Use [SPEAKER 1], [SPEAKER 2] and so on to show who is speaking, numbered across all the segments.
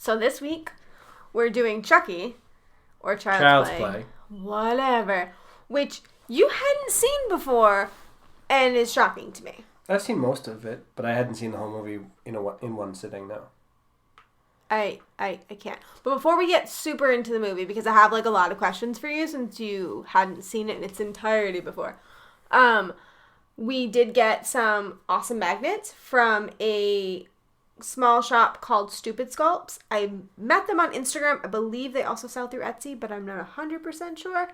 [SPEAKER 1] So this week, we're doing Chucky, or Child's Play, whatever, which you hadn't seen before, and is shocking to me.
[SPEAKER 2] I've seen most of it, but I hadn't seen the whole movie in one sitting, no.
[SPEAKER 1] I can't. But before we get super into the movie, because I have a lot of questions for you since you hadn't seen it in its entirety before, we did get some awesome magnets from a small shop called Stupid Sculpts. I met them on Instagram. I believe they also sell through Etsy, but I'm not 100% sure.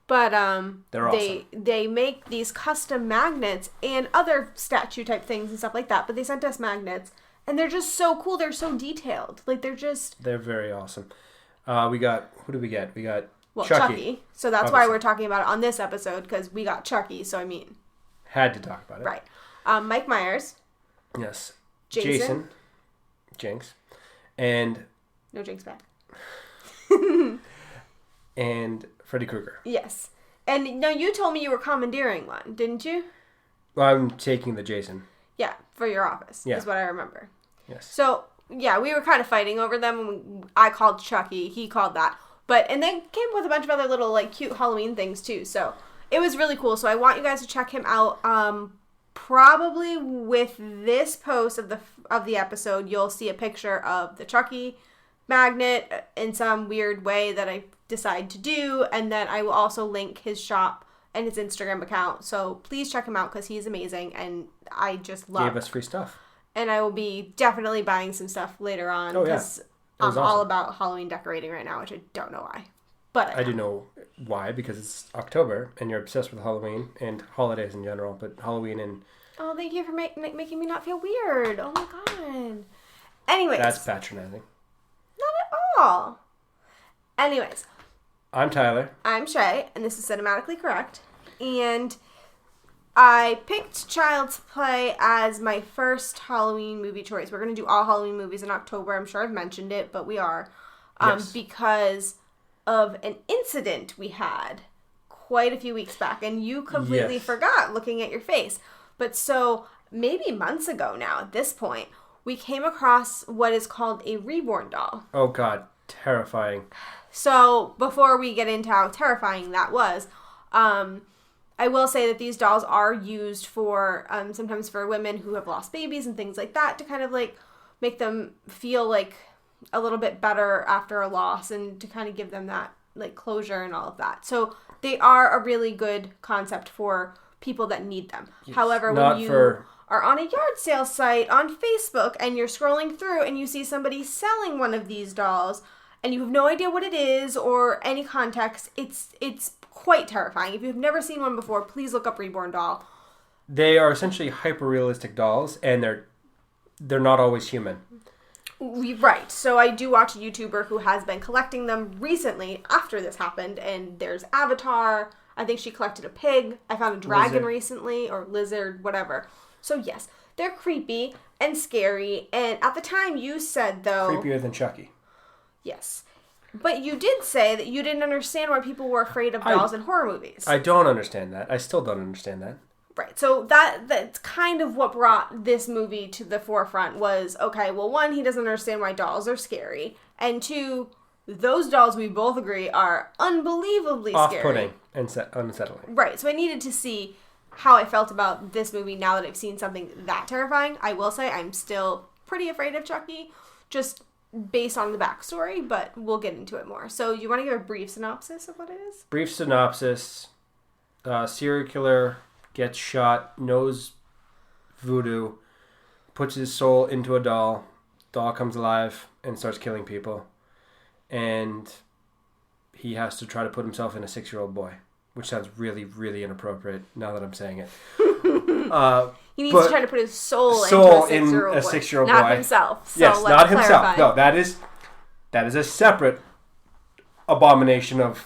[SPEAKER 1] But
[SPEAKER 2] they're awesome.
[SPEAKER 1] They make these custom magnets and other statue type things and stuff like that. But they sent us magnets, and they're just so cool. They're so detailed. They're
[SPEAKER 2] very awesome. Who did we get? We got
[SPEAKER 1] Chucky. So that's why we're talking about it on this episode, because we got Chucky. So
[SPEAKER 2] had to talk about it.
[SPEAKER 1] Right. Mike Myers.
[SPEAKER 2] Yes.
[SPEAKER 1] Jason.
[SPEAKER 2] Jinx. And...
[SPEAKER 1] No Jinx back.
[SPEAKER 2] And Freddy Krueger.
[SPEAKER 1] Yes. And now you told me you were commandeering one, didn't you?
[SPEAKER 2] Well, I'm taking the Jason.
[SPEAKER 1] Yeah, for your office, is what I remember.
[SPEAKER 2] Yes.
[SPEAKER 1] So, yeah, we were kind of fighting over them. I called Chucky. He called that. And they came with a bunch of other little, cute Halloween things, too. So, it was really cool. So, I want you guys to check him out. Probably with this post of the episode, you'll see a picture of the Chucky magnet in some weird way that I decide to do, and then I will also link his shop and his Instagram account. So please check him out because he's amazing, and I just love.
[SPEAKER 2] Gave us free stuff,
[SPEAKER 1] and I will be definitely buying some stuff later on because I'm all about Halloween decorating right now, which I don't know why, but
[SPEAKER 2] I do know why, because it's October and you're obsessed with Halloween and holidays in general, but Halloween and...
[SPEAKER 1] Oh, thank you for making me not feel weird. Oh my god. Anyways.
[SPEAKER 2] That's patronizing.
[SPEAKER 1] Not at all. Anyways.
[SPEAKER 2] I'm Tyler.
[SPEAKER 1] I'm Shay, and this is Cinematically Correct. And I picked Child's Play as my first Halloween movie choice. We're going to do all Halloween movies in October. I'm sure I've mentioned it, but we are.
[SPEAKER 2] Yes.
[SPEAKER 1] Because of an incident we had quite a few weeks back, and you completely forgot looking at your face. But so, maybe months ago now, at this point, we came across what is called a reborn doll.
[SPEAKER 2] Oh god, terrifying.
[SPEAKER 1] So, before we get into how terrifying that was, I will say that these dolls are used for, sometimes for women who have lost babies and things like that, to kind of make them feel a little bit better after a loss, and to kind of give them that closure and all of that. So, they are a really good concept for people that need them.
[SPEAKER 2] Yes.
[SPEAKER 1] However, when you are on a yard sale site on Facebook and you're scrolling through and you see somebody selling one of these dolls and you have no idea what it is or any context, it's quite terrifying. If you've never seen one before, please look up Reborn Doll.
[SPEAKER 2] They are essentially hyper-realistic dolls, and they're not always human.
[SPEAKER 1] Right. So I do watch a YouTuber who has been collecting them recently after this happened, and there's Avatar. I think she collected a pig. I found a dragon recently, or lizard, whatever. So yes, they're creepy and scary. And at the time you said, though...
[SPEAKER 2] Creepier than Chucky.
[SPEAKER 1] Yes. But you did say that you didn't understand why people were afraid of dolls in horror movies.
[SPEAKER 2] I don't understand that. I still don't understand that.
[SPEAKER 1] Right. So that's kind of what brought this movie to the forefront was, okay, well, one, he doesn't understand why dolls are scary. And two... those dolls, we both agree, are unbelievably scary.
[SPEAKER 2] Off-putting and unsettling.
[SPEAKER 1] Right. So I needed to see how I felt about this movie now that I've seen something that terrifying. I will say I'm still pretty afraid of Chucky, just based on the backstory, but we'll get into it more. So you want to give a brief synopsis of what it is?
[SPEAKER 2] Brief synopsis. Serial killer gets shot, knows voodoo, puts his soul into a doll. Doll comes alive and starts killing people. And he has to try to put himself in a 6-year-old boy, which sounds really, really inappropriate now that I'm saying it.
[SPEAKER 1] He needs to try to put his soul into a 6-year-old boy. Not himself. So
[SPEAKER 2] yes, not himself. No, that is a separate abomination of...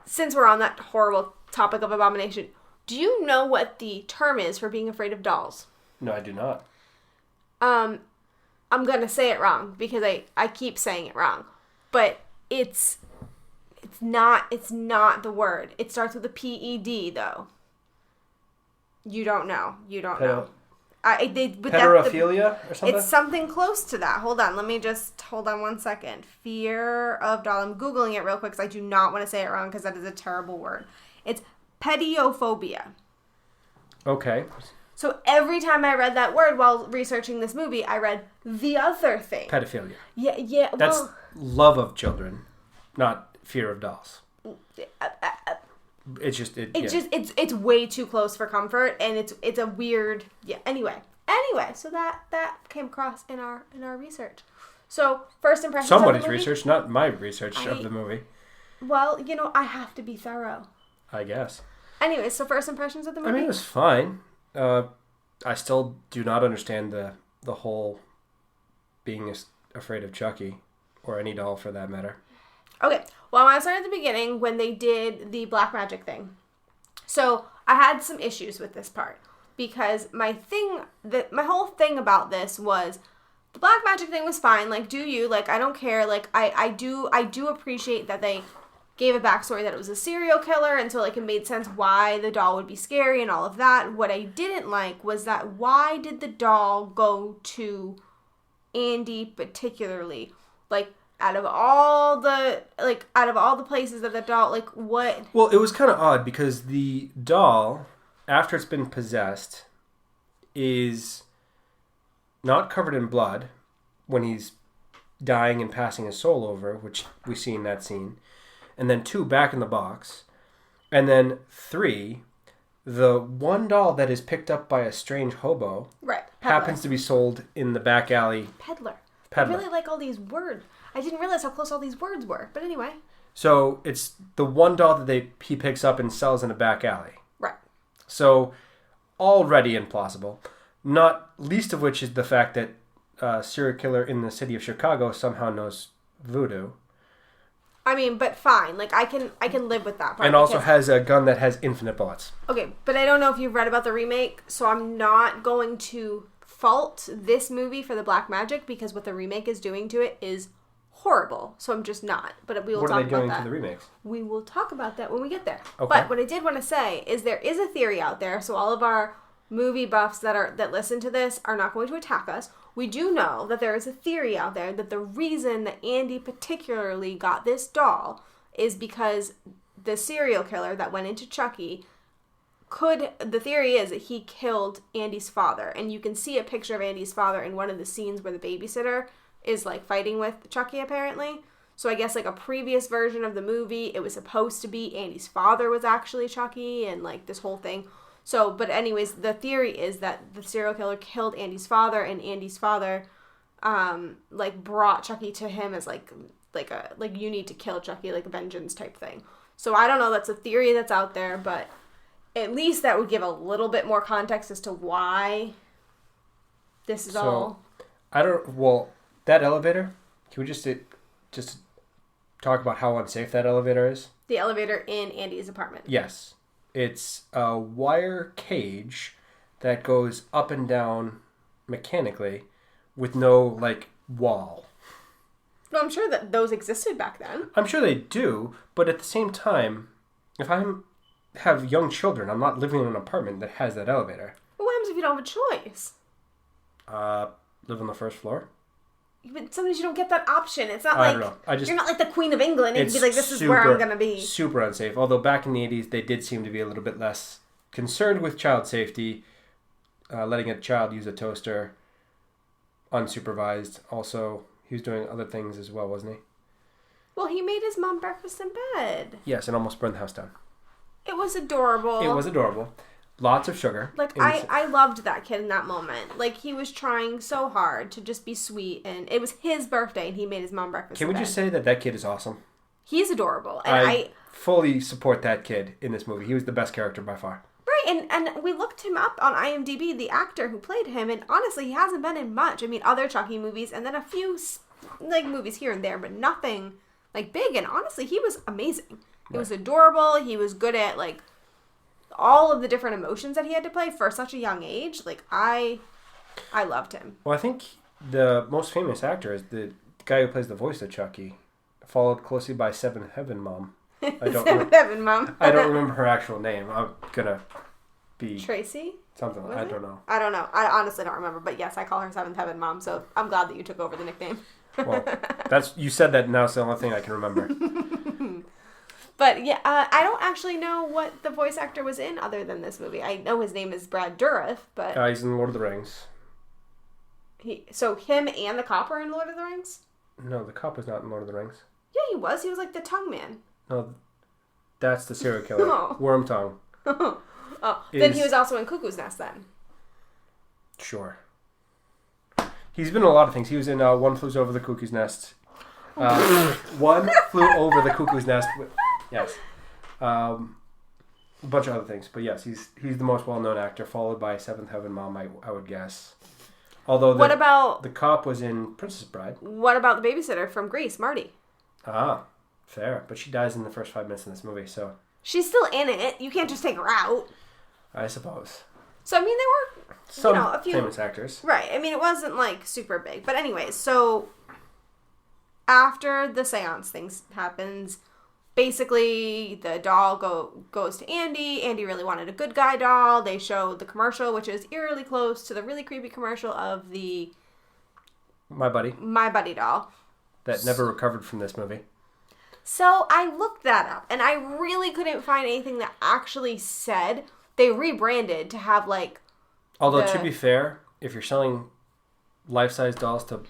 [SPEAKER 2] Since
[SPEAKER 1] we're on that horrible topic of abomination, do you know what the term is for being afraid of dolls?
[SPEAKER 2] No, I do not.
[SPEAKER 1] I'm going to say it wrong because I keep saying it wrong. But it's not the word. It starts with a PED, though. You don't know.
[SPEAKER 2] Heterophilia or something?
[SPEAKER 1] It's something close to that. Hold on 1 second. Fear of doll. I'm Googling it real quick because I do not want to say it wrong because that is a terrible word. It's pediophobia.
[SPEAKER 2] Okay.
[SPEAKER 1] So every time I read that word while researching this movie, I read the other thing.
[SPEAKER 2] Pedophilia.
[SPEAKER 1] Yeah.
[SPEAKER 2] That's love of children, not fear of dolls. It's
[SPEAKER 1] way too close for comfort, and it's a weird Anyway, so that came across in our research. So first impressions.
[SPEAKER 2] Somebody's
[SPEAKER 1] of the movie,
[SPEAKER 2] research, not my research of the movie.
[SPEAKER 1] Well, I have to be thorough.
[SPEAKER 2] I guess.
[SPEAKER 1] Anyway, so first impressions of the movie.
[SPEAKER 2] I mean, it was fine. I still do not understand the whole being afraid of Chucky, or any doll for that matter.
[SPEAKER 1] Okay, well, I want to start at the beginning when they did the black magic thing. So I had some issues with this part because my whole thing about this was the black magic thing was fine. Like, do you? Like, I don't care. Like, I do appreciate that they gave a backstory that it was a serial killer, and so like it made sense why the doll would be scary and all of that. What I didn't like was that why did the doll go to Andy particularly? Like, out of all the places that the doll, like, what?
[SPEAKER 2] Well, it was kind of odd because the doll, after it's been possessed, is not covered in blood when he's dying and passing his soul over, which we see in that scene. And then 2, back in the box. And then 3, the one doll that is picked up by a strange hobo happens to be sold in the back alley.
[SPEAKER 1] Peddler. I really like all these words. I didn't realize how close all these words were. But anyway.
[SPEAKER 2] So it's the one doll that he picks up and sells in a back alley.
[SPEAKER 1] Right.
[SPEAKER 2] So already implausible. Not least of which is the fact that a serial killer in the city of Chicago somehow knows voodoo.
[SPEAKER 1] I mean, but fine. Like, I can live with that part.
[SPEAKER 2] And also has a gun that has infinite bullets.
[SPEAKER 1] Okay, but I don't know if you've read about the remake, so I'm not going to fault this movie for the black magic because what the remake is doing to it is horrible. So I'm just not. But we will talk about that.
[SPEAKER 2] What are they doing to the remakes?
[SPEAKER 1] We will talk about that when we get there.
[SPEAKER 2] Okay.
[SPEAKER 1] But what I did want to say is there is a theory out there, so all of our movie buffs that listen to this are not going to attack us. We do know that there is a theory out there that the reason that Andy particularly got this doll is because the serial killer that went into Chucky the theory is that he killed Andy's father. And you can see a picture of Andy's father in one of the scenes where the babysitter is like fighting with Chucky apparently. So I guess like a previous version of the movie, it was supposed to be Andy's father was actually Chucky and like this whole thing. So, but anyways, the theory is that the serial killer killed Andy's father, and Andy's father, like brought Chucky to him as like you need to kill Chucky, like a vengeance type thing. So I don't know. That's a theory that's out there, but at least that would give a little bit more context as to why this is all.
[SPEAKER 2] Well, that elevator. Can we just talk about how unsafe that elevator is?
[SPEAKER 1] The elevator in Andy's apartment.
[SPEAKER 2] Yes. It's a wire cage that goes up and down mechanically with no, like, wall.
[SPEAKER 1] Well, I'm sure that those existed back then.
[SPEAKER 2] I'm sure they do, but at the same time, if I have young children, I'm not living in an apartment that has that elevator.
[SPEAKER 1] Well, what happens if you don't have a choice?
[SPEAKER 2] Live on the first floor?
[SPEAKER 1] But sometimes you don't get that option. It's not
[SPEAKER 2] I
[SPEAKER 1] like
[SPEAKER 2] don't know.
[SPEAKER 1] you're not like the Queen of England and be like, this is where I'm going to be.
[SPEAKER 2] Super unsafe. Although back in the 80s, they did seem to be a little bit less concerned with child safety, letting a child use a toaster unsupervised. Also, he was doing other things as well, wasn't he?
[SPEAKER 1] Well, he made his mom breakfast in bed.
[SPEAKER 2] Yes, and almost burned the house down.
[SPEAKER 1] It was adorable.
[SPEAKER 2] It was adorable. Lots of sugar.
[SPEAKER 1] Like, I loved that kid in that moment. Like, he was trying so hard to just be sweet, and it was his birthday, and he made his mom breakfast in bed.
[SPEAKER 2] Can we just say that kid is awesome?
[SPEAKER 1] He's adorable. And
[SPEAKER 2] I fully support that kid in this movie. He was the best character by far.
[SPEAKER 1] Right, and we looked him up on IMDb, the actor who played him, and honestly, he hasn't been in much. I mean, other Chucky movies, and then a few, like, movies here and there, but nothing, like, big, and honestly, he was amazing. He was adorable. He was good at, like, all of the different emotions that he had to play for such a young age. Like, I loved him.
[SPEAKER 2] Well, I think the most famous actor is the guy who plays the voice of Chucky, followed closely by Seventh Heaven Mom.
[SPEAKER 1] Seventh Heaven Mom.
[SPEAKER 2] I don't remember her actual name. I'm gonna
[SPEAKER 1] Tracy?
[SPEAKER 2] Something like that. I don't know.
[SPEAKER 1] I don't know. I honestly don't remember. But yes, I call her Seventh Heaven Mom, so I'm glad that you took over the nickname.
[SPEAKER 2] Well, you said that, now it's the only thing I can remember.
[SPEAKER 1] But yeah, I don't actually know what the voice actor was in other than this movie. I know his name is Brad Dourif, but...
[SPEAKER 2] he's in Lord of the Rings.
[SPEAKER 1] So him and the cop were in Lord of the Rings?
[SPEAKER 2] No, the cop was not in Lord of the Rings.
[SPEAKER 1] Yeah, he was. He was like the tongue man.
[SPEAKER 2] No, that's the serial killer.
[SPEAKER 1] Oh.
[SPEAKER 2] Worm Tongue.
[SPEAKER 1] Then he was also in Cuckoo's Nest then.
[SPEAKER 2] Sure. He's been in a lot of things. He was in One Flew Over the Cuckoo's Nest. One Flew Over the Cuckoo's Nest. Yes. A bunch of other things. But yes, he's the most well-known actor, followed by Seventh Heaven Mom, I would guess. Although
[SPEAKER 1] what about...
[SPEAKER 2] the cop was in Princess Bride.
[SPEAKER 1] What about the babysitter from Grease, Marty?
[SPEAKER 2] Ah, fair. But she dies in the first 5 minutes in this movie, so...
[SPEAKER 1] She's still in it. You can't just take her out.
[SPEAKER 2] I suppose.
[SPEAKER 1] So, I mean, there were,
[SPEAKER 2] some
[SPEAKER 1] a few...
[SPEAKER 2] famous actors.
[SPEAKER 1] Right. I mean, it wasn't, like, super big. But anyways, so... After the seance things happens... Basically, the doll goes to Andy. Andy really wanted a good guy doll. They showed the commercial, which is eerily close to the really creepy commercial of the...
[SPEAKER 2] My Buddy
[SPEAKER 1] doll.
[SPEAKER 2] That never recovered from this movie.
[SPEAKER 1] So I looked that up, and I really couldn't find anything that actually said they rebranded to have, like...
[SPEAKER 2] Although, to be fair, if you're selling life-size dolls to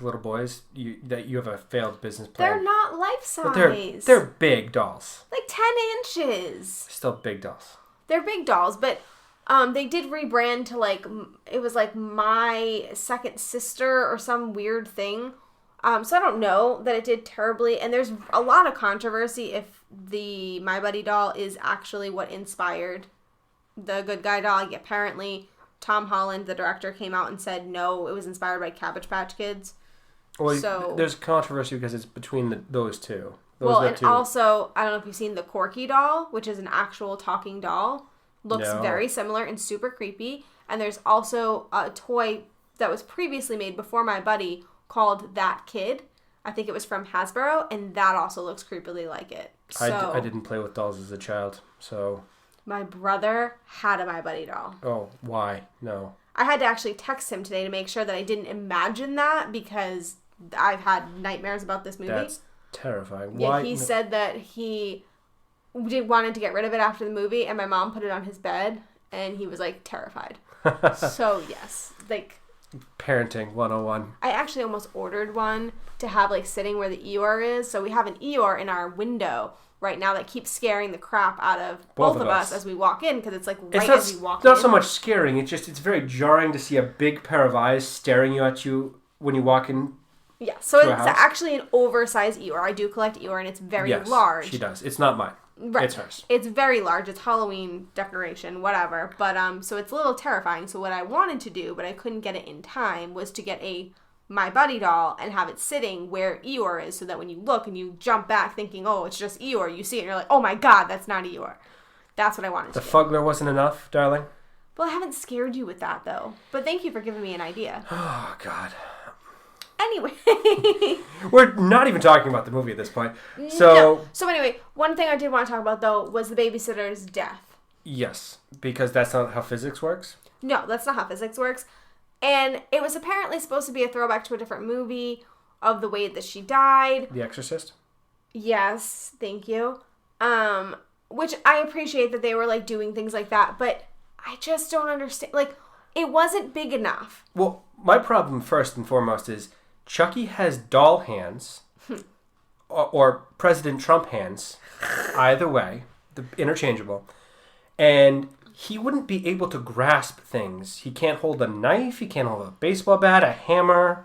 [SPEAKER 2] little boys, you have a failed business plan.
[SPEAKER 1] They're not life-size.
[SPEAKER 2] But they're big dolls.
[SPEAKER 1] Like 10 inches.
[SPEAKER 2] Still big dolls.
[SPEAKER 1] They're big dolls, but they did rebrand to, like, it was like My Second Sister or some weird thing. So I don't know that it did terribly, and there's a lot of controversy if the My Buddy doll is actually what inspired the Good Guy doll. Apparently, Tom Holland, the director, came out and said no, it was inspired by Cabbage Patch Kids.
[SPEAKER 2] Well,
[SPEAKER 1] so,
[SPEAKER 2] there's controversy because it's between those two.
[SPEAKER 1] Also, I don't know if you've seen the Corky doll, which is an actual talking doll. Looks very similar and super creepy. And there's also a toy that was previously made before My Buddy called That Kid. I think it was from Hasbro, and that also looks creepily like it. So,
[SPEAKER 2] I didn't play with dolls as a child, so...
[SPEAKER 1] My brother had a My Buddy doll.
[SPEAKER 2] Oh, why? No.
[SPEAKER 1] I had to actually text him today to make sure that I didn't imagine that, because I've had nightmares about this movie.
[SPEAKER 2] That's terrifying.
[SPEAKER 1] Yeah,
[SPEAKER 2] why?
[SPEAKER 1] he said that he wanted to get rid of it after the movie, and my mom put it on his bed, and he was, like, terrified. So, yes. Like...
[SPEAKER 2] Parenting 101.
[SPEAKER 1] I actually almost ordered one to have, like, sitting where the Eeyore is. So we have an Eeyore in our window right now that keeps scaring the crap out of both of us as we walk in, because it's, like, as we walk in.
[SPEAKER 2] It's not so much scaring. It's very jarring to see a big pair of eyes staring at you when you walk in.
[SPEAKER 1] Yeah, so it's actually an oversized Eeyore. I do collect Eeyore, and it's very large.
[SPEAKER 2] Yes, she does. It's not mine.
[SPEAKER 1] Right.
[SPEAKER 2] It's hers.
[SPEAKER 1] It's very large. It's Halloween decoration, whatever. But so it's a little terrifying. So what I wanted to do, but I couldn't get it in time, was to get a My Buddy doll and have it sitting where Eeyore is, so that when you look and you jump back thinking, oh, it's just Eeyore, you see it and you're like, oh my god, that's not Eeyore. That's what I wanted to do.
[SPEAKER 2] The Fuggler wasn't enough, darling?
[SPEAKER 1] Well, I haven't scared you with that, though. But thank you for giving me an idea.
[SPEAKER 2] Oh, God.
[SPEAKER 1] Anyway.
[SPEAKER 2] We're not even talking about the movie at this point. So,
[SPEAKER 1] no. So anyway, one thing I did want to talk about, though, was the babysitter's death.
[SPEAKER 2] Yes, because that's not how physics works?
[SPEAKER 1] No, that's not how physics works. And it was apparently supposed to be a throwback to a different movie of the way that she died.
[SPEAKER 2] The Exorcist?
[SPEAKER 1] Yes, thank you. Which I appreciate that they were, like, doing things like that, but I just don't understand. Like, it wasn't big enough.
[SPEAKER 2] Well, my problem first and foremost is Chucky has doll hands, or President Trump hands, either way, interchangeable, and he wouldn't be able to grasp things. He can't hold a knife, he can't hold a baseball bat, a hammer,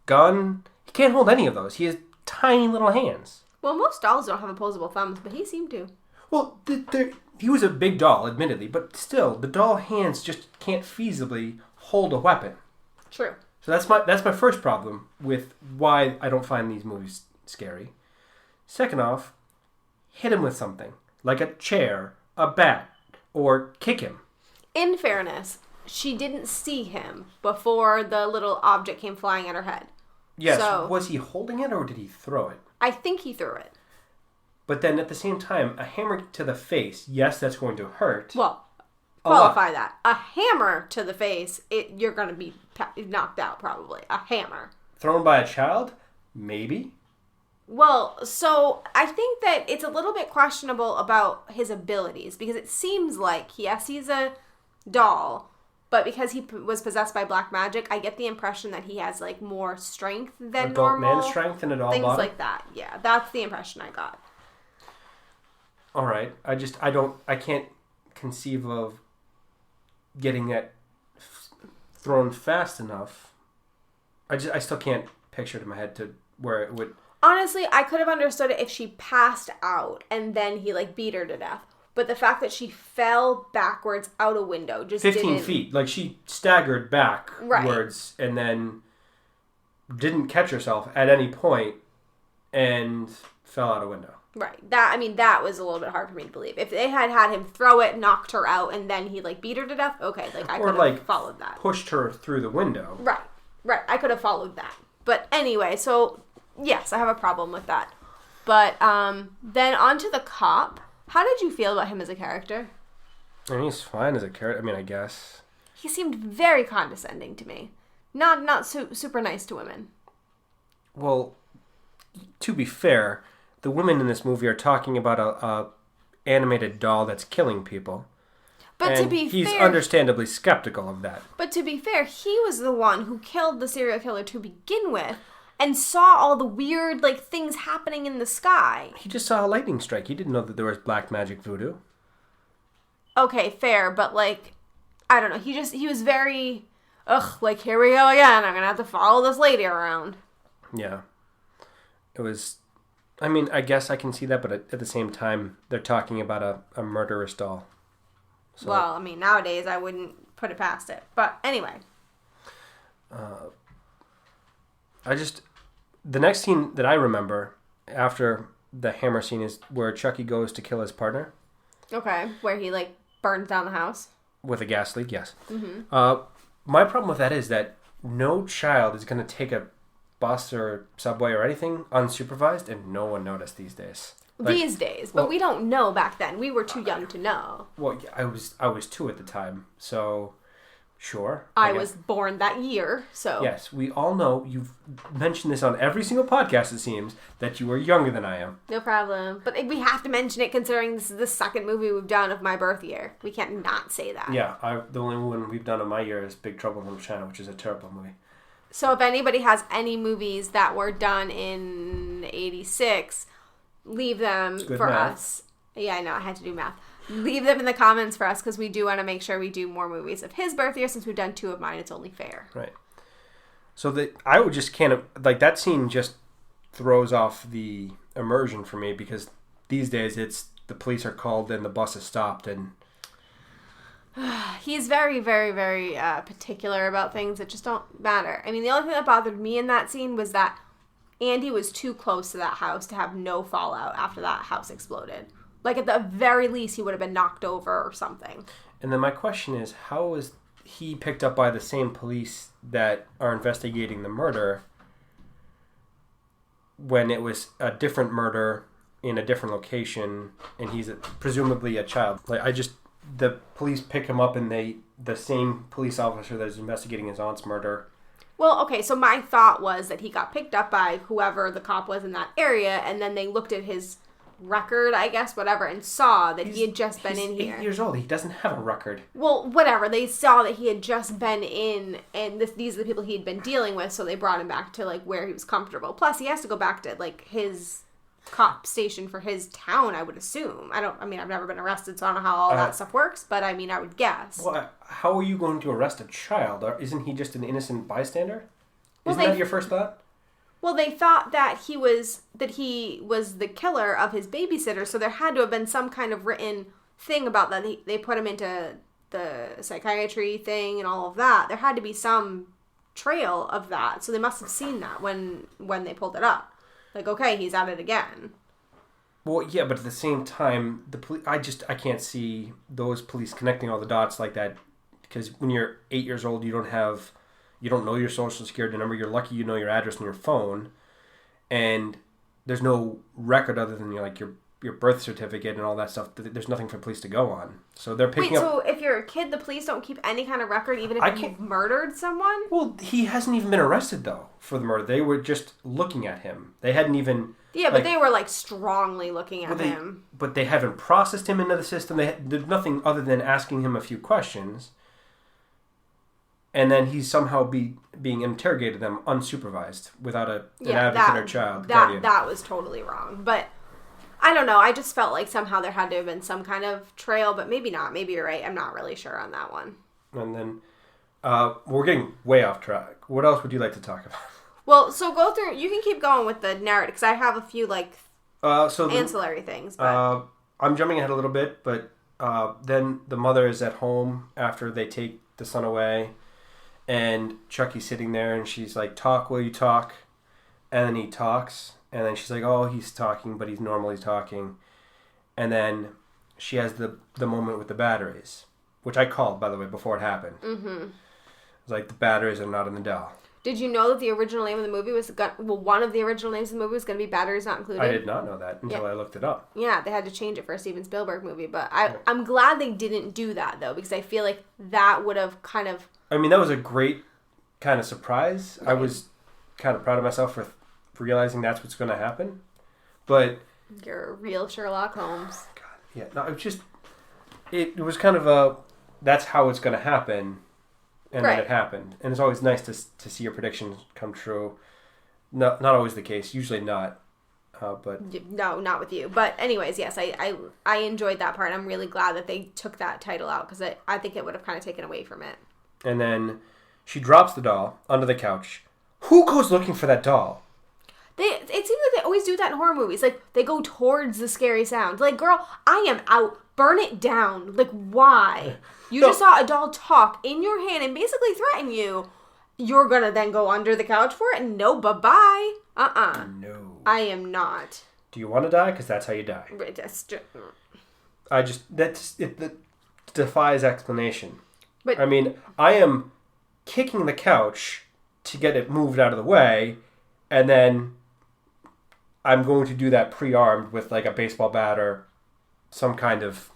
[SPEAKER 2] gun. He can't hold any of those. He has tiny little hands.
[SPEAKER 1] Well, most dolls don't have opposable thumbs, but he seemed to.
[SPEAKER 2] Well, he was a big doll, admittedly, but still, the doll hands just can't feasibly hold a weapon.
[SPEAKER 1] True.
[SPEAKER 2] So that's my first problem with why I don't find these movies scary. Second off, hit him with something, like a chair, a bat, or kick him.
[SPEAKER 1] In fairness, she didn't see him before the little object came flying at her head.
[SPEAKER 2] Yes, so, was he holding it or did he throw it?
[SPEAKER 1] I think he threw it.
[SPEAKER 2] But then at the same time, a hammer to the face, yes, that's going to hurt.
[SPEAKER 1] Well, qualify that. A hammer to the face, you're going to be knocked out probably. A hammer.
[SPEAKER 2] Thrown by a child? Maybe.
[SPEAKER 1] Well, so I think that it's a little bit questionable about his abilities because it seems like, yes, he's a doll, but because he was possessed by black magic, I get the impression that he has like more strength than
[SPEAKER 2] adult
[SPEAKER 1] normal.
[SPEAKER 2] man strength and a doll
[SPEAKER 1] things
[SPEAKER 2] body?
[SPEAKER 1] like that. Yeah, that's the impression I got.
[SPEAKER 2] All right. I can't conceive of getting that thrown fast enough. I still can't picture it in my head to where it would.
[SPEAKER 1] Honestly, I could have understood it if she passed out and then he like beat her to death. But the fact that she fell backwards out a window just
[SPEAKER 2] 15 feet. Like she staggered backwards and then didn't catch herself at any point and fell out a window.
[SPEAKER 1] Right. That was a little bit hard for me to believe. If they had him throw it, knocked her out, and then he like beat her to death, okay, like I could have followed that.
[SPEAKER 2] Pushed her through the window.
[SPEAKER 1] Right. I could have followed that. But anyway, so yes, I have a problem with that. But then on to the cop. How did you feel about him as a character?
[SPEAKER 2] I mean, he's fine as a character. I guess.
[SPEAKER 1] He seemed very condescending to me. Not super nice to women.
[SPEAKER 2] Well, to be fair, the women in this movie are talking about a animated doll that's killing people.
[SPEAKER 1] But
[SPEAKER 2] and
[SPEAKER 1] to be
[SPEAKER 2] he's
[SPEAKER 1] fair,
[SPEAKER 2] understandably skeptical of that.
[SPEAKER 1] But to be fair, he was the one who killed the serial killer to begin with and saw all the weird like things happening in the sky.
[SPEAKER 2] He just saw a lightning strike. He didn't know that there was black magic voodoo.
[SPEAKER 1] Okay, fair, but like I don't know. He was very like here we go again. I'm going to have to follow this lady around.
[SPEAKER 2] Yeah. It was I guess I can see that, but at the same time they're talking about a murderous doll. So,
[SPEAKER 1] well, nowadays I wouldn't put it past it. But anyway.
[SPEAKER 2] The next scene that I remember after the hammer scene is where Chucky goes to kill his partner.
[SPEAKER 1] Okay, where he like burns down the house.
[SPEAKER 2] With a gas leak, yes.
[SPEAKER 1] Mm-hmm.
[SPEAKER 2] My problem with that is that no child is going to take a bus or subway or anything unsupervised, and no one noticed these days.
[SPEAKER 1] These days, but we don't know back then. We were too young to know.
[SPEAKER 2] Well, yeah, I was 2 at the time, so sure.
[SPEAKER 1] I was born that year, so
[SPEAKER 2] yes, we all know. You've mentioned this on every single podcast. It seems that you are younger than I am.
[SPEAKER 1] No problem, but we have to mention it considering this is the second movie we've done of my birth year. We can't not say that.
[SPEAKER 2] Yeah, the only one we've done of my year is Big Trouble in Little China, which is a terrible movie.
[SPEAKER 1] So if anybody has any movies that were done in '86. Leave them for us. Yeah, I know. I had to do math. Leave them in the comments for us because we do want to make sure we do more movies of his birth year. Since we've done 2 of mine, it's only fair.
[SPEAKER 2] Right. So I would just like that scene just throws off the immersion for me because these days it's the police are called and the bus is stopped and
[SPEAKER 1] he's very, very, very particular about things that just don't matter. The only thing that bothered me in that scene was that Andy was too close to that house to have no fallout after that house exploded. Like, at the very least, he would have been knocked over or something.
[SPEAKER 2] And then my question is, how was he picked up by the same police that are investigating the murder when it was a different murder in a different location and he's presumably a child? Like, the police pick him up and the same police officer that is investigating his aunt's murder.
[SPEAKER 1] Well, okay, so my thought was that he got picked up by whoever the cop was in that area, and then they looked at his record, I guess, whatever, and saw that he had just been in here.
[SPEAKER 2] He's 8 years old. He doesn't have a record.
[SPEAKER 1] Well, whatever. They saw that he had just been in, and these are the people he'd been dealing with, so they brought him back to, like, where he was comfortable. Plus, he has to go back to, like, his cop station for his town, I would assume. I've never been arrested, so I don't know how all that stuff works, but, I would guess.
[SPEAKER 2] Well, how are you going to arrest a child? Isn't he just an innocent bystander?
[SPEAKER 1] Well,
[SPEAKER 2] Isn't that your first thought?
[SPEAKER 1] Well, they thought that he was the killer of his babysitter, so there had to have been some kind of written thing about that. They put him into the psychiatry thing and all of that. There had to be some trail of that, so they must have seen that when they pulled it up. Like, okay, he's at it again.
[SPEAKER 2] Well, yeah, but at the same time, the police. I can't see those police connecting all the dots like that because when you're 8 years old, you don't know your social security number. You're lucky you know your address and your phone, and there's no record other than your your birth certificate and all that stuff. There's nothing for police to go on. So they're picking
[SPEAKER 1] Wait,
[SPEAKER 2] up...
[SPEAKER 1] so if you're a kid, the police don't keep any kind of record, even if you've murdered someone?
[SPEAKER 2] Well, he hasn't even been arrested, though, for the murder. They were just looking at him. They hadn't even...
[SPEAKER 1] Yeah, but they were, like, strongly looking at him.
[SPEAKER 2] But they haven't processed him into the system. There's nothing other than asking him a few questions. And then he's somehow being interrogated them unsupervised without an advocate or child guardian.
[SPEAKER 1] That was totally wrong. But I don't know. I just felt like somehow there had to have been some kind of trail, but maybe not. Maybe you're right. I'm not really sure on that one.
[SPEAKER 2] And then we're getting way off track. What else would you like to talk about?
[SPEAKER 1] Well, so go through. You can keep going with the narrative because I have a few ancillary things. But
[SPEAKER 2] I'm jumping ahead a little bit, but then the mother is at home after they take the son away, and Chucky's sitting there, and she's like, "Talk, will you talk?" And then he talks, and then she's like, "Oh, he's talking, but he's normally talking." And then she has the moment with the batteries, which I called, by the way, before it happened. Mm-hmm. It's like the batteries are not in the doll.
[SPEAKER 1] Did you know that the original name of the movie was one of the original names of the movie was going to be Batteries Not Included?
[SPEAKER 2] I did not know that until I looked it up.
[SPEAKER 1] Yeah, they had to change it for a Steven Spielberg movie, but I'm glad they didn't do that though, because I feel like that would have kind of...
[SPEAKER 2] I mean, that was a great kind of surprise. Right. I was kind of proud of myself for realizing that's what's going to happen, but...
[SPEAKER 1] You're a real Sherlock Holmes.
[SPEAKER 2] God, yeah. No, it was kind of that's how it's going to happen. And then it happened. And it's always nice to see your predictions come true. Not always the case. Usually not. But
[SPEAKER 1] no, not with you. But anyways, yes, I enjoyed that part. I'm really glad that they took that title out because I think it would have kind of taken away from it.
[SPEAKER 2] And then she drops the doll under the couch. Who goes looking for that doll?
[SPEAKER 1] It seems like they always do that in horror movies. Like, they go towards the scary sound. Like, girl, I am out. Burn it down. Like, why? You just saw a doll talk in your hand and basically threaten you. You're gonna then go under the couch for it? No, bye-bye.
[SPEAKER 2] No.
[SPEAKER 1] I am not.
[SPEAKER 2] Do you want to die? Because that's how you die. That defies explanation. But I mean, I am kicking the couch to get it moved out of the way, and then I'm going to do that pre-armed with like a baseball bat or some kind of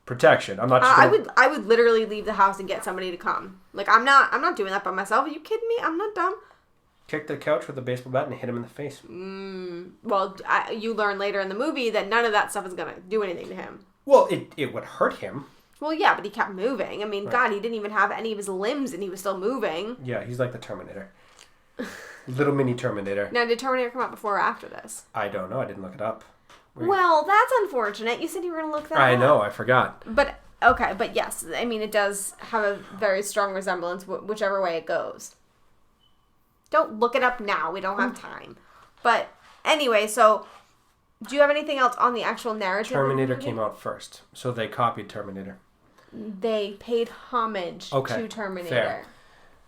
[SPEAKER 2] protection. I'm not.
[SPEAKER 1] I would literally leave the house and get somebody to come. Like I'm not doing that by myself. Are you kidding me? I'm not dumb.
[SPEAKER 2] Kick the couch with a baseball bat and hit him in the face.
[SPEAKER 1] Well, you learn later in the movie that none of that stuff is gonna do anything to him.
[SPEAKER 2] Well, it would hurt him.
[SPEAKER 1] Well, yeah, but he kept moving. I mean, right. God, he didn't even have any of his limbs, and he was still moving.
[SPEAKER 2] Yeah, he's like the Terminator. Little mini Terminator.
[SPEAKER 1] Now, did Terminator come out before or after this?
[SPEAKER 2] I don't know. I didn't look it up.
[SPEAKER 1] Well, that's unfortunate. You said you were going to look that up.
[SPEAKER 2] I know. I forgot.
[SPEAKER 1] But, okay. But, yes. I mean, it does have a very strong resemblance whichever way it goes. Don't look it up now. We don't have time. But, anyway, so... Do you have anything else on the actual narrative?
[SPEAKER 2] Terminator came out first. So they copied Terminator.
[SPEAKER 1] They paid homage to Terminator. Fair.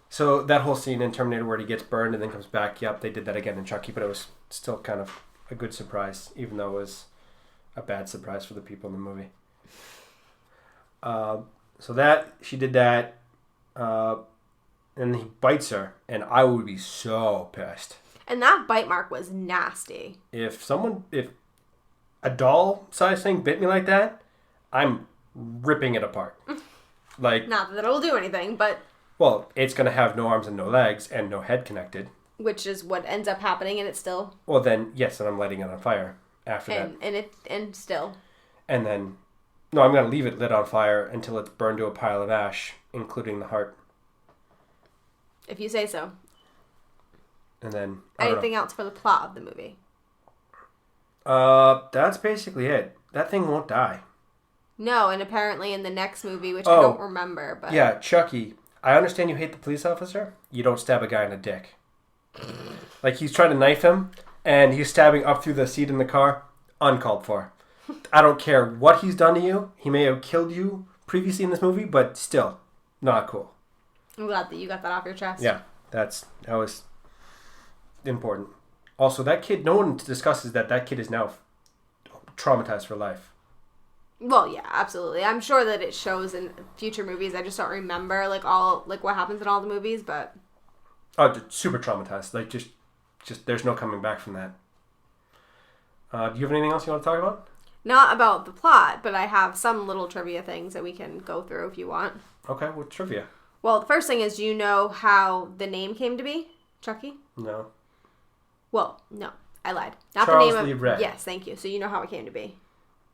[SPEAKER 2] So that whole scene in Terminator where he gets burned and then comes back, yep, they did that again in Chucky, but it was still kind of a good surprise, even though it was a bad surprise for the people in the movie. So she did that, and he bites her, and I would be so pissed. And
[SPEAKER 1] that bite mark was nasty.
[SPEAKER 2] If a doll-sized thing bit me like that, I'm ripping it apart. Like,
[SPEAKER 1] not that it'll do anything, but...
[SPEAKER 2] Well, it's going to have no arms and no legs and no head connected.
[SPEAKER 1] Which is what ends up happening, and it's still...
[SPEAKER 2] Well, then, yes, and I'm lighting it on fire after that.
[SPEAKER 1] And still...
[SPEAKER 2] And then... No, I'm going to leave it lit on fire until it's burned to a pile of ash, including the heart.
[SPEAKER 1] If you say so.
[SPEAKER 2] And then...
[SPEAKER 1] Anything else for the plot of the movie?
[SPEAKER 2] That's basically it. That thing won't die.
[SPEAKER 1] No, and apparently in the next movie, which I don't remember, but...
[SPEAKER 2] Yeah, Chucky. I understand you hate the police officer. You don't stab a guy in the dick. Like, he's trying to knife him, and he's stabbing up through the seat in the car. Uncalled for. I don't care what he's done to you. He may have killed you previously in this movie, but still, not cool.
[SPEAKER 1] I'm glad that you got that off your chest.
[SPEAKER 2] Yeah, that was important. Also, that kid, no one discusses that kid is now traumatized for life.
[SPEAKER 1] Well, yeah, absolutely. I'm sure that it shows in future movies. I just don't remember what happens in all the movies, but...
[SPEAKER 2] Oh, super traumatized. Like, just there's no coming back from that. Do you have anything else you want to talk about?
[SPEAKER 1] Not about the plot, but I have some little trivia things that we can go through if you want.
[SPEAKER 2] Okay, what trivia?
[SPEAKER 1] Well, the first thing is, do you know how the name came to be? Chucky?
[SPEAKER 2] No.
[SPEAKER 1] Well, no. I lied. Not
[SPEAKER 2] Charles
[SPEAKER 1] the name
[SPEAKER 2] Lee
[SPEAKER 1] of...
[SPEAKER 2] Ray.
[SPEAKER 1] Yes, thank you. So you know how it came to be.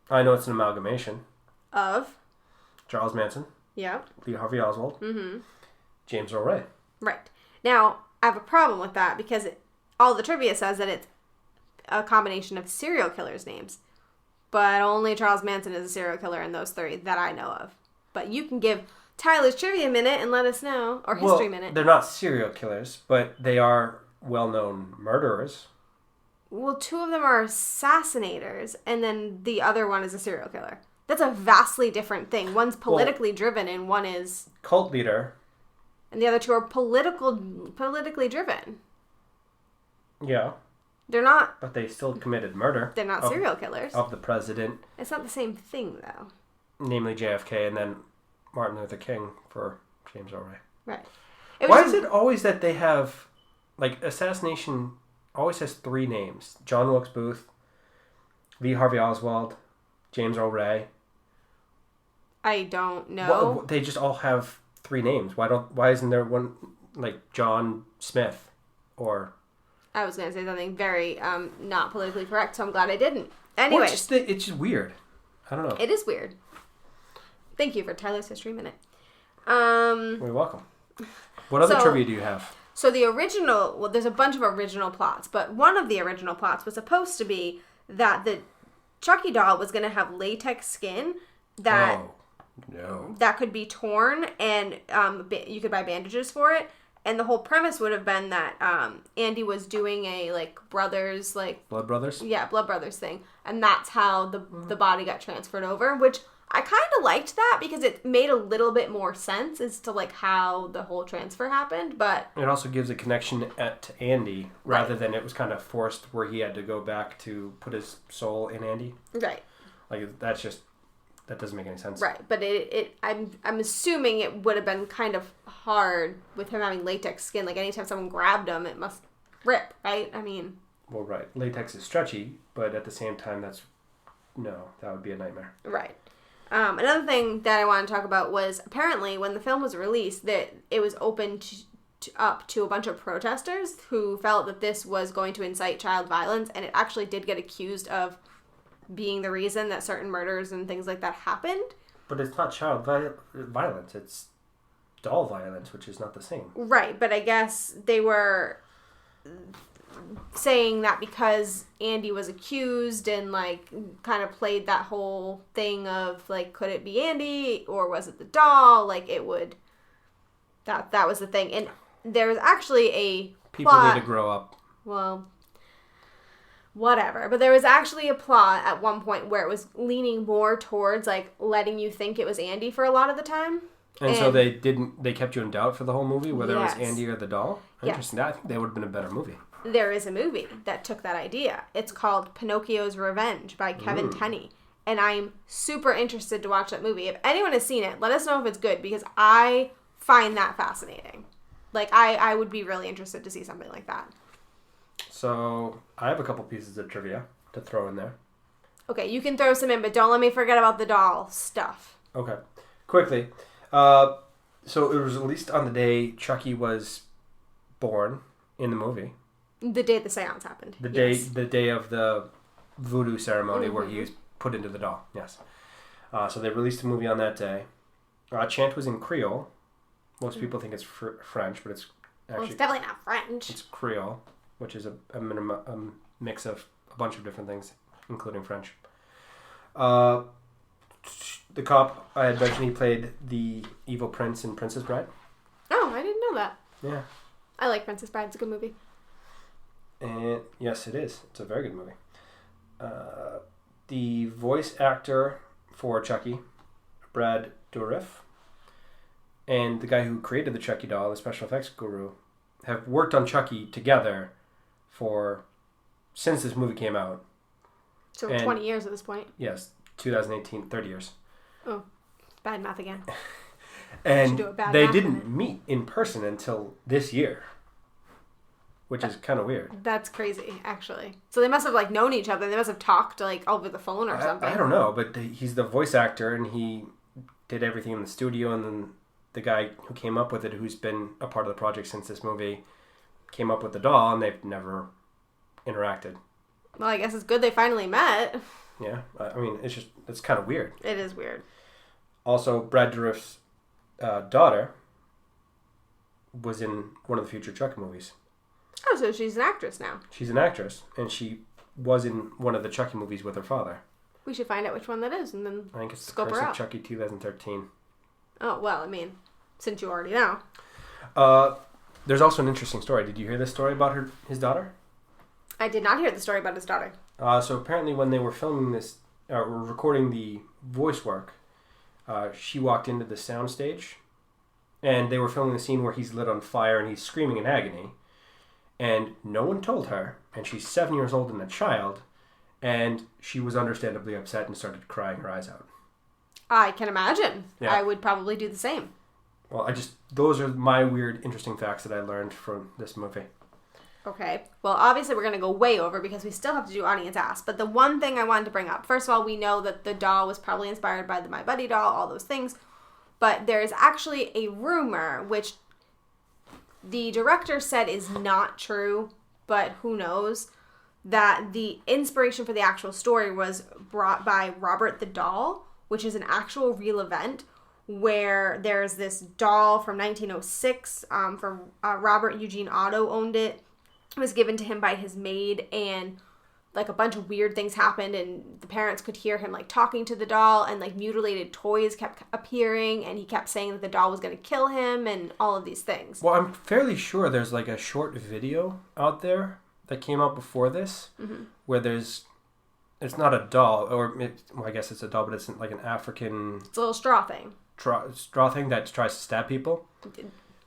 [SPEAKER 2] I know it's an amalgamation.
[SPEAKER 1] Of?
[SPEAKER 2] Charles Manson.
[SPEAKER 1] Yeah.
[SPEAKER 2] Lee Harvey Oswald.
[SPEAKER 1] Mm-hmm.
[SPEAKER 2] James Earl Ray.
[SPEAKER 1] Right. Now, I have a problem with that because all the trivia says that it's a combination of serial killers' names. But only Charles Manson is a serial killer in those three that I know of. But you can give Tyler's Trivia Minute and let us know. Or History Minute.
[SPEAKER 2] They're not serial killers, but they are well-known murderers.
[SPEAKER 1] Well, two of them are assassinators, and then the other one is a serial killer. That's a vastly different thing. One's politically driven, and one is...
[SPEAKER 2] Cult leader.
[SPEAKER 1] And the other two are politically driven.
[SPEAKER 2] Yeah.
[SPEAKER 1] They're not...
[SPEAKER 2] But they still committed murder.
[SPEAKER 1] They're not serial killers.
[SPEAKER 2] Of the president.
[SPEAKER 1] It's not the same thing, though.
[SPEAKER 2] Namely JFK, and then Martin Luther King for James Earl Ray.
[SPEAKER 1] Right.
[SPEAKER 2] Why is it always that they have... Like, assassination always has three names. John Wilkes Booth, Lee Harvey Oswald, James Earl Ray.
[SPEAKER 1] I don't know.
[SPEAKER 2] Well, they just all have three names. Why isn't there one like John Smith or...
[SPEAKER 1] I was going to say something very not politically correct, so I'm glad I didn't. Anyway.
[SPEAKER 2] Well, it's just weird. I don't know.
[SPEAKER 1] It is weird. Thank you for Tyler's History Minute.
[SPEAKER 2] You're welcome. What other trivia do you have?
[SPEAKER 1] So the original... Well, there's a bunch of original plots, but one of the original plots was supposed to be that the Chucky doll was going to have latex skin that...
[SPEAKER 2] Oh, no.
[SPEAKER 1] That could be torn, and you could buy bandages for it. And the whole premise would have been that Andy was doing a, like, brothers, like...
[SPEAKER 2] Blood Brothers?
[SPEAKER 1] Yeah, Blood Brothers thing. And that's how the body got transferred over, which I kind of liked that because it made a little bit more sense as to, like, how the whole transfer happened, but...
[SPEAKER 2] It also gives a connection to Andy, rather than it was kind of forced where he had to go back to put his soul in Andy.
[SPEAKER 1] Right.
[SPEAKER 2] Like, that's just... That doesn't make any sense.
[SPEAKER 1] Right, but I'm assuming it would have been kind of hard with him having latex skin. Like, anytime someone grabbed him, it must rip, right? I mean...
[SPEAKER 2] Well, right. Latex is stretchy, but at the same time, that would be a nightmare.
[SPEAKER 1] Right. Another thing that I want to talk about was, apparently, when the film was released, that it was open up to a bunch of protesters who felt that this was going to incite child violence, and it actually did get accused of being the reason that certain murders and things like that happened.
[SPEAKER 2] But it's not child violence. It's doll violence, which is not the same.
[SPEAKER 1] Right, but I guess they were saying that because Andy was accused and, like, kind of played that whole thing of, like, could it be Andy or was it the doll? Like, it would... That was the thing. And there was actually a
[SPEAKER 2] People
[SPEAKER 1] plot...
[SPEAKER 2] need to grow up.
[SPEAKER 1] Well... Whatever. But there was actually a plot at one point where it was leaning more towards, like, letting you think it was Andy for a lot of the time.
[SPEAKER 2] And so they kept you in doubt for the whole movie, whether it was
[SPEAKER 1] Yes.
[SPEAKER 2] Andy or the doll? Interesting. I think that would have been a better movie.
[SPEAKER 1] There is a movie that took that idea. It's called Pinocchio's Revenge by Kevin Tenney. And I'm super interested to watch that movie. If anyone has seen it, let us know if it's good, because I find that fascinating. Like, I would be really interested to see something like that.
[SPEAKER 2] So, I have a couple pieces of trivia to throw in there.
[SPEAKER 1] Okay, you can throw some in, but don't let me forget about the doll stuff.
[SPEAKER 2] Okay. Quickly. So, it was released on the day Chucky was born in the movie.
[SPEAKER 1] The day the seance happened.
[SPEAKER 2] The day of the voodoo ceremony where he was put into the doll. Yes. So, they released the movie on that day. Chant was in Creole. Most people think it's French, but it's actually...
[SPEAKER 1] Well, it's definitely not French. It's
[SPEAKER 2] Creole, which is a mix of a bunch of different things, including French. The cop, I had mentioned, he played the evil prince in Princess Bride.
[SPEAKER 1] Oh, I didn't know that.
[SPEAKER 2] Yeah.
[SPEAKER 1] I like Princess Bride. It's a good movie.
[SPEAKER 2] And yes, it is. It's a very good movie. The voice actor for Chucky, Brad Dourif, and the guy who created the Chucky doll, the special effects guru, have worked on Chucky together since this movie came out.
[SPEAKER 1] So 20 years at this point.
[SPEAKER 2] Yes, 2018, 30 years.
[SPEAKER 1] Oh, bad math again.
[SPEAKER 2] And they didn't meet in person until this year. which is kind of weird.
[SPEAKER 1] That's crazy, actually. So they must have, like, known each other. They must have talked, like, over the phone or something.
[SPEAKER 2] I don't know, but he's the voice actor, and he did everything in the studio, and then the guy who came up with it, who's been a part of the project since this movie, came up with the doll, and they've never interacted.
[SPEAKER 1] Well, I guess it's good they finally met.
[SPEAKER 2] Yeah, I mean, it's kind of weird.
[SPEAKER 1] It is weird.
[SPEAKER 2] Also, Brad Dourif's daughter was in one of the future Chucky movies.
[SPEAKER 1] Oh, so she's an actress now.
[SPEAKER 2] She's an actress, and she was in one of the Chucky movies with her father.
[SPEAKER 1] We should find out which one that is, and then
[SPEAKER 2] I think it's
[SPEAKER 1] scope
[SPEAKER 2] The
[SPEAKER 1] her
[SPEAKER 2] Curse
[SPEAKER 1] out.
[SPEAKER 2] of Chucky 2013.
[SPEAKER 1] Oh, well, I mean, since you already know.
[SPEAKER 2] There's also an interesting story. Did you hear this story about his daughter?
[SPEAKER 1] I did not hear the story about his daughter.
[SPEAKER 2] So apparently when they were filming this, recording the voice work, she walked into the soundstage, and they were filming the scene where he's lit on fire and he's screaming in agony, and no one told her, and she's 7 years old and a child, and she was understandably upset and started crying her eyes out.
[SPEAKER 1] I can imagine.
[SPEAKER 2] Yeah.
[SPEAKER 1] I would probably do the same.
[SPEAKER 2] Well, those are my weird, interesting facts that I learned from this movie.
[SPEAKER 1] Okay. Well, obviously we're going to go way over because we still have to do audience ask. But the one thing I wanted to bring up, first of all, we know that the doll was probably inspired by the My Buddy doll, all those things. But there's actually a rumor, which the director said is not true, but who knows, that the inspiration for the actual story was brought by Robert the Doll, which is an actual real event where there's this doll from 1906 from Robert Eugene Otto owned it. It was given to him by his maid, and like a bunch of weird things happened, and the parents could hear him like talking to the doll, and like mutilated toys kept appearing, and he kept saying that the doll was going to kill him, and all of these things.
[SPEAKER 2] Well, I'm fairly sure there's like a short video out there that came out before this, where it's not a doll, well, I guess it's a doll, but it's like an African...
[SPEAKER 1] It's a little straw thing.
[SPEAKER 2] Straw thing that tries to stab people?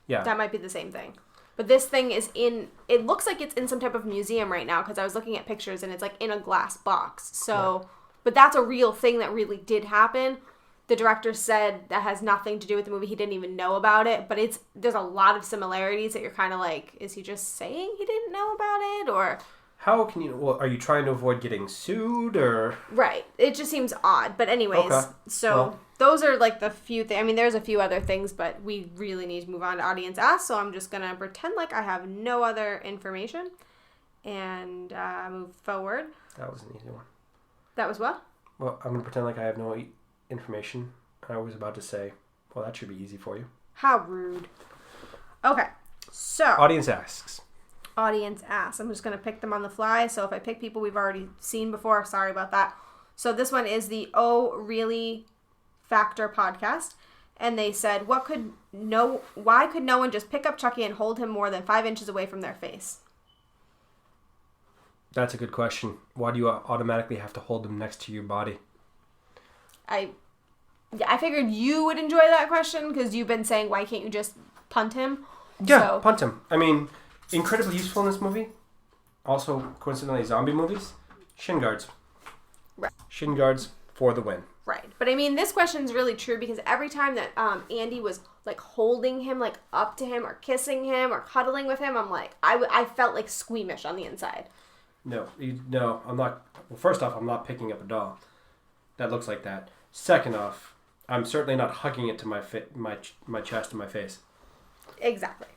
[SPEAKER 2] Yeah.
[SPEAKER 1] That might be the same thing. But this thing is it looks like it's in some type of museum right now, because I was looking at pictures, and it's like in a glass box. So, yeah. But that's a real thing that really did happen. The director said that has nothing to do with the movie. He didn't even know about it, but there's a lot of similarities that you're kind of like, is he just saying he didn't know about it, or...
[SPEAKER 2] How can you... Well, are you trying to avoid getting sued, or...
[SPEAKER 1] Right. It just seems odd. But anyways,
[SPEAKER 2] okay.
[SPEAKER 1] So those are like the few things. I mean, there's a few other things, but we really need to move on to audience ask, so I'm just going to pretend like I have no other information and move forward.
[SPEAKER 2] That was an easy one.
[SPEAKER 1] That was what?
[SPEAKER 2] Well, I'm going to pretend like I have no information. I was about to say, well, that should be easy for you.
[SPEAKER 1] How rude. Okay. So...
[SPEAKER 2] Audience asks.
[SPEAKER 1] Audience asks. I'm just going to pick them on the fly. So if I pick people we've already seen before, sorry about that. So this one is the Oh Really Factor podcast. And they said, why could no one just pick up Chucky and hold him more than 5 inches away from their face?
[SPEAKER 2] That's a good question. Why do you automatically have to hold him next to your body?
[SPEAKER 1] I figured you would enjoy that question because you've been saying, why can't you just punt him?
[SPEAKER 2] Yeah, punt him. I mean... Incredibly useful in this movie. Also, coincidentally, zombie movies. Shin guards.
[SPEAKER 1] Right.
[SPEAKER 2] Shin guards for the win.
[SPEAKER 1] Right. But I mean, this question is really true because every time that Andy was like holding him, like up to him or kissing him or cuddling with him, I'm like, I felt like squeamish on the inside.
[SPEAKER 2] No, I'm not. Well, first off, I'm not picking up a doll that looks like that. Second off, I'm certainly not hugging it to my chest and my face.
[SPEAKER 1] Exactly.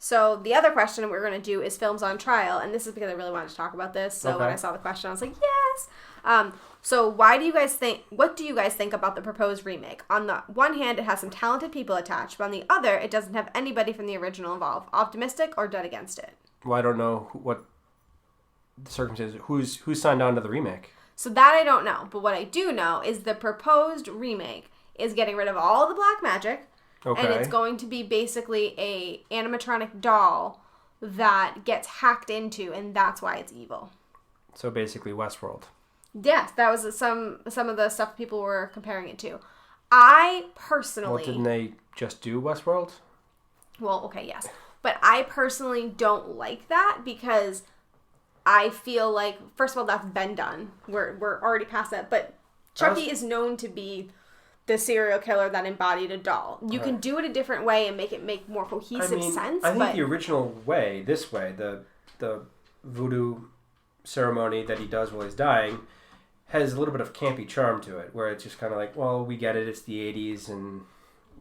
[SPEAKER 1] So the other question we're going to do is films on trial, and this is because I really wanted to talk about this. So when I saw the question, I was like, yes. So what do you guys think about the proposed remake? On the one hand, it has some talented people attached, but on the other, it doesn't have anybody from the original involved. Optimistic or dead against it?
[SPEAKER 2] Well, I don't know what the circumstances. Who's signed on to the remake?
[SPEAKER 1] So that I don't know, but what I do know is the proposed remake is getting rid of all the black magic. Okay. And it's going to be basically a animatronic doll that gets hacked into, and that's why it's evil.
[SPEAKER 2] So basically Westworld.
[SPEAKER 1] Yes, that was some of the stuff people were comparing it to. I personally...
[SPEAKER 2] Well, didn't they just do Westworld?
[SPEAKER 1] Well, okay, yes. But I personally don't like that because I feel like, first of all, that's been done. We're already past that. But Chucky is known to be... the serial killer that embodied a doll. You can do it a different way and make it make more cohesive sense.
[SPEAKER 2] I think the original way, this way, the voodoo ceremony that he does while he's dying, has a little bit of campy charm to it, where it's just kind of like, well, we get it, it's the 80s, and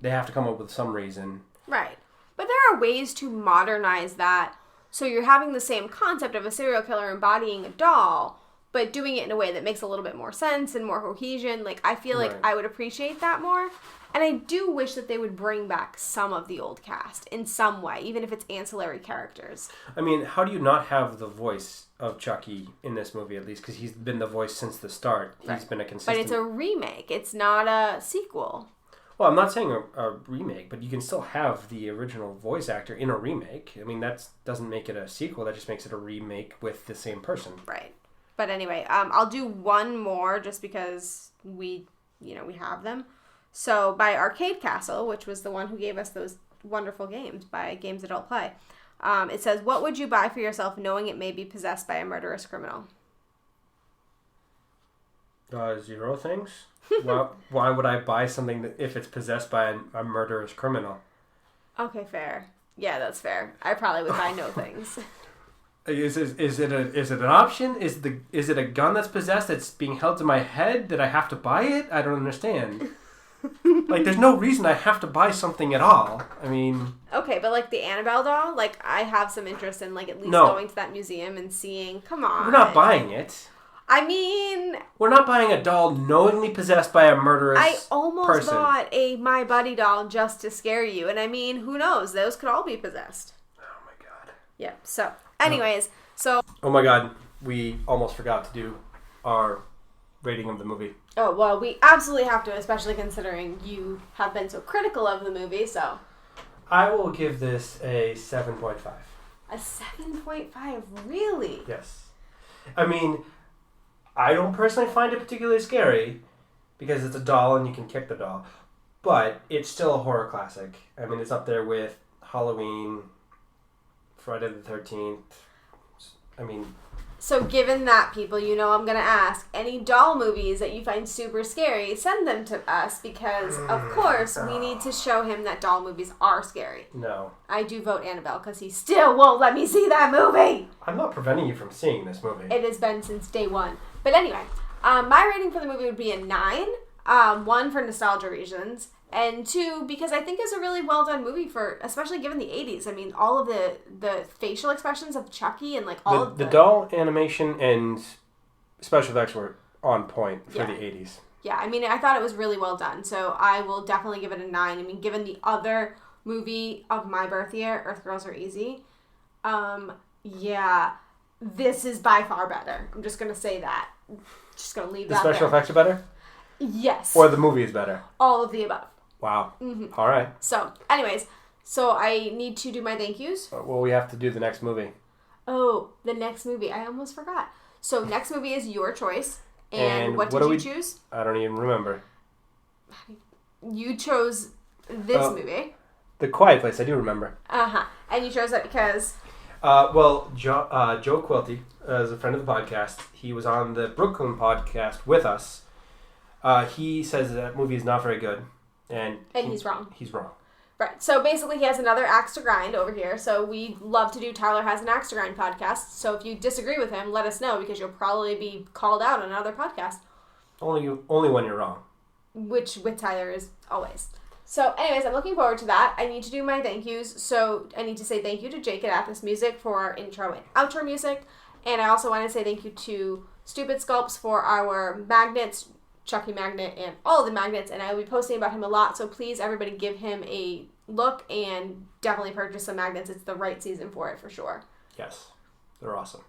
[SPEAKER 2] they have to come up with some reason.
[SPEAKER 1] Right. But there are ways to modernize that, so you're having the same concept of a serial killer embodying a doll, but doing it in a way that makes a little bit more sense and more cohesion. Like, I feel like I would appreciate that more. And I do wish that they would bring back some of the old cast in some way, even if it's ancillary characters.
[SPEAKER 2] I mean, how do you not have the voice of Chucky in this movie, at least? Because he's been the voice since the start. He's been a consistent...
[SPEAKER 1] But it's a remake. It's not a sequel.
[SPEAKER 2] Well, I'm not saying a remake, but you can still have the original voice actor in a remake. I mean, that doesn't make it a sequel. That just makes it a remake with the same person.
[SPEAKER 1] Right. But anyway, I'll do one more just because we have them. So by Arcade Castle, which was the one who gave us those wonderful games by Games Adult Play, it says, what would you buy for yourself knowing it may be possessed by a murderous criminal?
[SPEAKER 2] 0 things. Well, why would I buy something that if it's possessed by a murderous criminal?
[SPEAKER 1] Okay, fair. Yeah, that's fair. I probably would buy no things.
[SPEAKER 2] Is it an option? Is it a gun that's possessed that's being held to my head that I have to buy it? I don't understand. Like, there's no reason I have to buy something at all. I mean... Okay,
[SPEAKER 1] but like the Annabelle doll, like I have some interest in like at least going to that museum and seeing, come on.
[SPEAKER 2] We're not buying it.
[SPEAKER 1] I mean... We're
[SPEAKER 2] not buying a doll knowingly possessed by a murderous
[SPEAKER 1] I almost bought a My Buddy doll just to scare you. And I mean, who knows? Those could all be possessed.
[SPEAKER 2] Oh my god.
[SPEAKER 1] Yeah, so... Anyways, so...
[SPEAKER 2] Oh my god, we almost forgot to do our rating of the movie.
[SPEAKER 1] Oh, well, we absolutely have to, especially considering you have been so critical of the movie, so...
[SPEAKER 2] I will give this a 7.5.
[SPEAKER 1] A 7.5? Really?
[SPEAKER 2] Yes. I mean, I don't personally find it particularly scary, because it's a doll and you can kick the doll, but it's still a horror classic. I mean, it's up there with Halloween... Friday the 13th. I mean...
[SPEAKER 1] So given that, people, I'm going to ask, any doll movies that you find super scary, send them to us because, of course, we need to show him that doll movies are scary.
[SPEAKER 2] No.
[SPEAKER 1] I do vote Annabelle because he still won't let me see that movie.
[SPEAKER 2] I'm not preventing you from seeing this movie.
[SPEAKER 1] It has been since day one. But anyway, my rating for the movie would be a 9. 1 for nostalgia reasons. And 2, because I think it's a really well done movie for, especially given the 80s. I mean, all of the facial expressions of Chucky and like all of
[SPEAKER 2] the doll animation and special effects were on point for the 80s.
[SPEAKER 1] Yeah, I mean, I thought it was really well done. So I will definitely give it a 9. I mean, given the other movie of my birth year, Earth Girls Are Easy, yeah, this is by far better. I'm just going to say that. Just going to leave that there.
[SPEAKER 2] The special effects are better?
[SPEAKER 1] Yes.
[SPEAKER 2] Or the movie is better?
[SPEAKER 1] All of the above.
[SPEAKER 2] Wow.
[SPEAKER 1] Mm-hmm.
[SPEAKER 2] All right.
[SPEAKER 1] So, anyways, I need to do my thank yous.
[SPEAKER 2] Well, we have to do the next movie.
[SPEAKER 1] Oh, the next movie. I almost forgot. So, next movie is your choice. And what did you choose?
[SPEAKER 2] I don't even remember.
[SPEAKER 1] You chose this movie.
[SPEAKER 2] The Quiet Place. I do remember.
[SPEAKER 1] Uh-huh. And you chose that because...
[SPEAKER 2] Joe Quilty is a friend of the podcast. He was on the Brooklyn podcast with us. He says that movie is not very good. And
[SPEAKER 1] he's wrong.
[SPEAKER 2] He's wrong.
[SPEAKER 1] Right. So basically he has another axe to grind over here. So we love to do Tyler Has an Axe to Grind podcast. So if you disagree with him, let us know because you'll probably be called out on another podcast.
[SPEAKER 2] Only when you're wrong.
[SPEAKER 1] Which with Tyler is always. So anyways, I'm looking forward to that. I need to do my thank yous. So I need to say thank you to Jake at Athos Music for our intro and outro music. And I also want to say thank you to Stupid Sculpts for our magnets, Chucky magnet, and all of the magnets, and I will be posting about him a lot, so please everybody give him a look and definitely purchase some magnets. It's the right season for it for sure.
[SPEAKER 2] Yes, they're awesome.